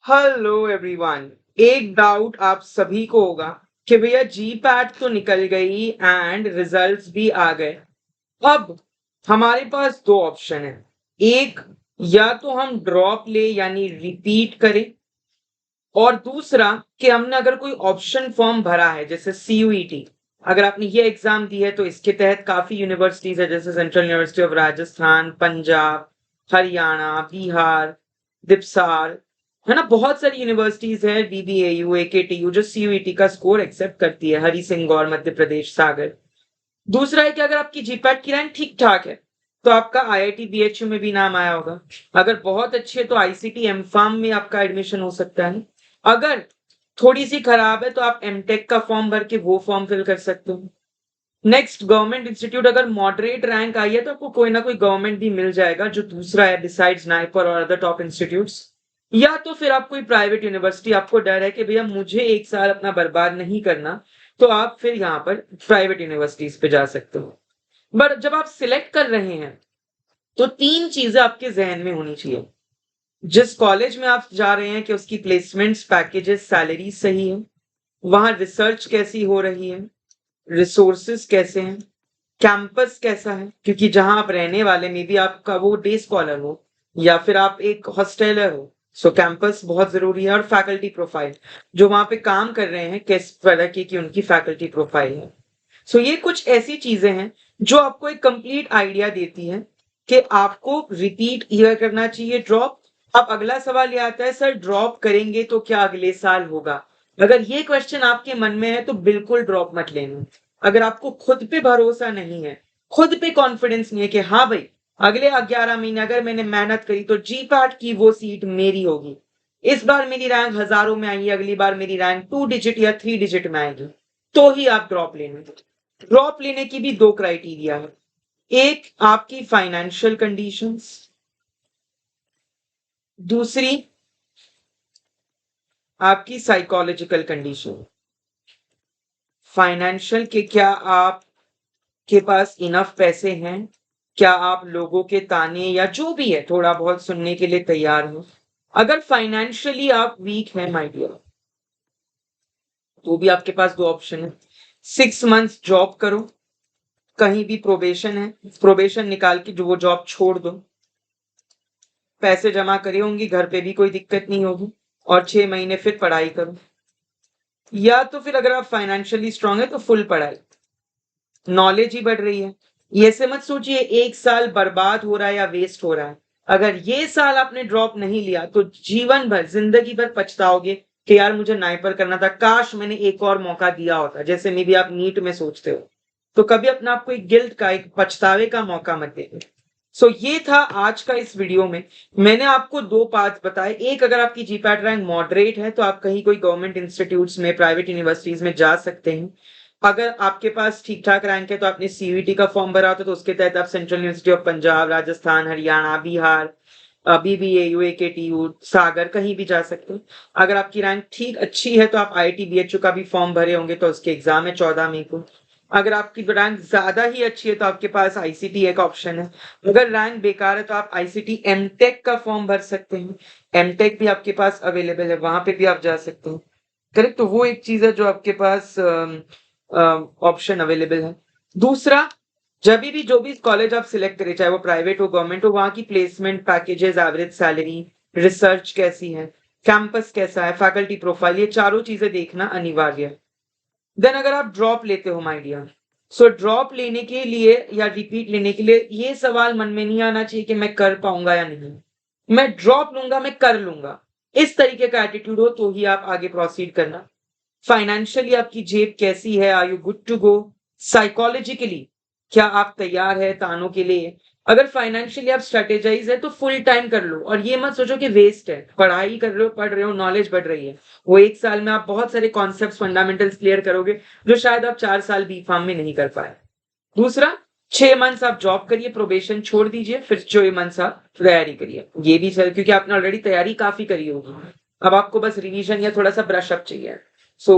Hello everyone. एक doubt आप सभी को होगा कि भैया जी पैट तो निकल गई एंड रिजल्ट्स भी आ गए। अब हमारे पास दो ऑप्शन है। एक, या तो हम ड्रॉप ले यानी रिपीट करें, और दूसरा कि हमने अगर कोई ऑप्शन फॉर्म भरा है जैसे सीयूईटी, अगर आपने ये एग्जाम दी है तो इसके तहत काफी यूनिवर्सिटीज है जैसे central university of Rajasthan, Punjab, Haryana, Bihar, दिपसार, है ना। बहुत सारी यूनिवर्सिटीज है, बीबीएयू, एकेटीयू, जो सीयूईटी का स्कोर एक्सेप्ट करती है, हरि सिंह गौर, मध्य प्रदेश, सागर। दूसरा है कि अगर आपकी जीपैट की रैंक ठीक ठाक है तो आपका आईआईटी बीएचयू में भी नाम आया होगा। अगर बहुत अच्छी है तो आईसीटी एमफार्म में आपका एडमिशन हो सकता है। अगर थोड़ी सी खराब है तो आप एमटेक का फॉर्म भर के वो फॉर्म फिल कर सकते हो। नेक्स्ट, गवर्नमेंट इंस्टीट्यूट, अगर मॉडरेट रैंक आई है तो आपको कोई ना कोई गवर्नमेंट भी मिल जाएगा जो दूसरा है डिसाइड्स नाइपर और अदर टॉप इंस्टीट्यूट्स। या तो फिर आप कोई प्राइवेट यूनिवर्सिटी, आपको डर है कि भैया मुझे एक साल अपना बर्बाद नहीं करना, तो आप फिर यहाँ पर प्राइवेट यूनिवर्सिटीज पे जा सकते हो। बट जब आप सिलेक्ट कर रहे हैं तो तीन चीजें आपके जहन में होनी चाहिए। जिस कॉलेज में आप जा रहे हैं कि उसकी प्लेसमेंट्स, पैकेजेस, सैलरी सही है, वहां रिसर्च कैसी हो रही है, रिसोर्सेस कैसे हैं, कैंपस कैसा है, क्योंकि जहां आप रहने वाले में भी आपका वो डे स्कॉलर हो या फिर आप एक हॉस्टेलर हो, सो कैंपस बहुत जरूरी है। और फैकल्टी प्रोफाइल, जो वहां पे काम कर रहे हैं किस तरह की उनकी फैकल्टी प्रोफाइल है। सो ये कुछ ऐसी चीजें हैं जो आपको एक कंप्लीट आइडिया देती है कि आपको रिपीट ईयर करना चाहिए, ड्रॉप। अब अगला सवाल ये आता है, सर ड्रॉप करेंगे तो क्या अगले साल होगा? अगर ये क्वेश्चन आपके मन में है तो बिल्कुल ड्रॉप मत लेना। अगर आपको खुद पे भरोसा नहीं है, खुद पे कॉन्फिडेंस नहीं है कि हाँ भाई अगले 11 महीने अगर मैंने मेहनत करी तो जी पैट की वो सीट मेरी होगी, इस बार मेरी रैंक हजारों में आई है, अगली बार मेरी रैंक 2 डिजिट या 3 डिजिट में आएगी, तो ही आप ड्रॉप लेना। ड्रॉप लेने की भी दो क्राइटेरिया है। एक, आपकी फाइनेंशियल कंडीशंस। दूसरी, आपकी साइकोलॉजिकल कंडीशन। फाइनेंशियल के, क्या आपके पास इनफ पैसे हैं? क्या आप लोगों के ताने या जो भी है थोड़ा बहुत सुनने के लिए तैयार हो? अगर फाइनेंशियली आप वीक हैं माय डियर, तो भी आपके पास दो ऑप्शन है। 6 मंथ्स जॉब करो, कहीं भी प्रोबेशन है, प्रोबेशन निकाल के जो वो जॉब छोड़ दो, पैसे जमा करे होंगी, घर पे भी कोई दिक्कत नहीं होगी, और 6 महीने फिर पढ़ाई करो। या तो फिर अगर आप फाइनेंशियली स्ट्रांग है तो फुल पढ़ाई, नॉलेज ही बढ़ रही है। ये से मत सोचिए एक साल बर्बाद हो रहा है या वेस्ट हो रहा है। अगर ये साल आपने ड्रॉप नहीं लिया तो जीवन भर, जिंदगी भर पछताओगे कि यार मुझे नाइपर करना था, काश मैंने एक और मौका दिया होता, जैसे मे भी आप नीट में सोचते हो। तो कभी अपना आपको एक गिल्ट का, एक पछतावे का मौका मत देना। सो ये था आज का इस वीडियो में। मैंने आपको दो पार्ट बताए। एक, अगर आपकी जीपैट रैंक मॉडरेट है तो आप कहीं कोई गवर्नमेंट इंस्टीट्यूट्स में, प्राइवेट यूनिवर्सिटीज में जा सकते हैं। अगर आपके पास ठीक ठाक रैंक है तो आपने सीयूईटी का फॉर्म भरा होता तो उसके तहत आप central university of Punjab, Rajasthan, Haryana, Bihar, BBAU, AKTU, Sagar, कहीं भी जा सकते हैं। अगर आपकी रैंक ठीक अच्छी है तो आप आईआईटी बीएचयू का भी फॉर्म भरे होंगे तो उसके एग्जाम है 14 मई को। अगर आपकी रैंक ज्यादा ही अच्छी है तो आपके पास आईसीटी एक ऑप्शन है। अगर रैंक बेकार है तो आप आईसीटी एमटेक का फॉर्म भर सकते हैं, एमटेक भी आपके पास अवेलेबल है, वहां पे भी आप जा सकते हैं। करेक्ट, तो वो एक चीज है जो आपके पास ऑप्शन अवेलेबल है। दूसरा, जब भी जो भी कॉलेज आप सिलेक्ट करें, चाहे वो प्राइवेट हो गवर्नमेंट हो, वहां की placement, packages, average salary, research कैसी है, कैंपस कैसा है, फैकल्टी प्रोफाइल, ये चारों चीजें देखना अनिवार्य है। देन अगर आप ड्रॉप लेते हो माय डियर, सो ड्रॉप लेने के लिए या रिपीट लेने के लिए ये सवाल मन में नहीं आना चाहिए कि मैं कर पाऊंगा या नहीं, मैं ड्रॉप लूंगा, मैं कर लूंगा, इस तरीके का एटीट्यूड हो तो ही आप आगे प्रोसीड करना। फाइनेंशियली आपकी जेब कैसी है, are you good to go? Psychologically क्या आप तैयार है तानों के लिए? अगर फाइनेंशियली आप स्ट्रेटेजाइज है तो फुल टाइम कर लो, और ये मत सोचो कि वेस्ट है, पढ़ाई कर रहे हो, पढ़ रहे हो, नॉलेज बढ़ रही है, वो एक साल में आप बहुत सारे कॉन्सेप्ट, फंडामेंटल्स क्लियर करोगे जो शायद आप 4 साल बी फार्म में नहीं कर पाए। दूसरा, 6 मंथ्स आप जॉब करिए, प्रोबेशन छोड़ दीजिए, फिर 6 मंथ्स आप तैयारी करिए। ये भी चल, क्योंकि आपने ऑलरेडी तैयारी काफी करी होगी, अब आपको बस रिवीजन या थोड़ा सा ब्रश अप चाहिए। सो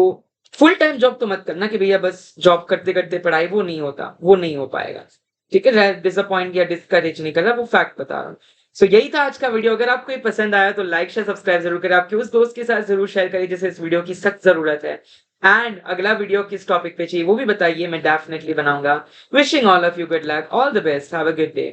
फुल टाइम जॉब तो मत करना कि भैया बस जॉब करते करते पढ़ाई, वो नहीं होता, वो नहीं हो पाएगा। ठीक है, डिसअपॉइंट या डिस्करेज नहीं कर रहा, वो फैक्ट बता रहा हूँ। सो यही था आज का वीडियो। अगर आपको ये पसंद आया तो लाइक शेयर सब्सक्राइब जरूर करें। आपके उस दोस्त के साथ जरूर शेयर करिए जिसे इस वीडियो की सख्त जरूरत है। एंड अगला वीडियो किस टॉपिक पे चाहिए वो भी बताइए, मैं डेफिनेटली बनाऊंगा। Wishing all of you good luck, all the best, have a good day.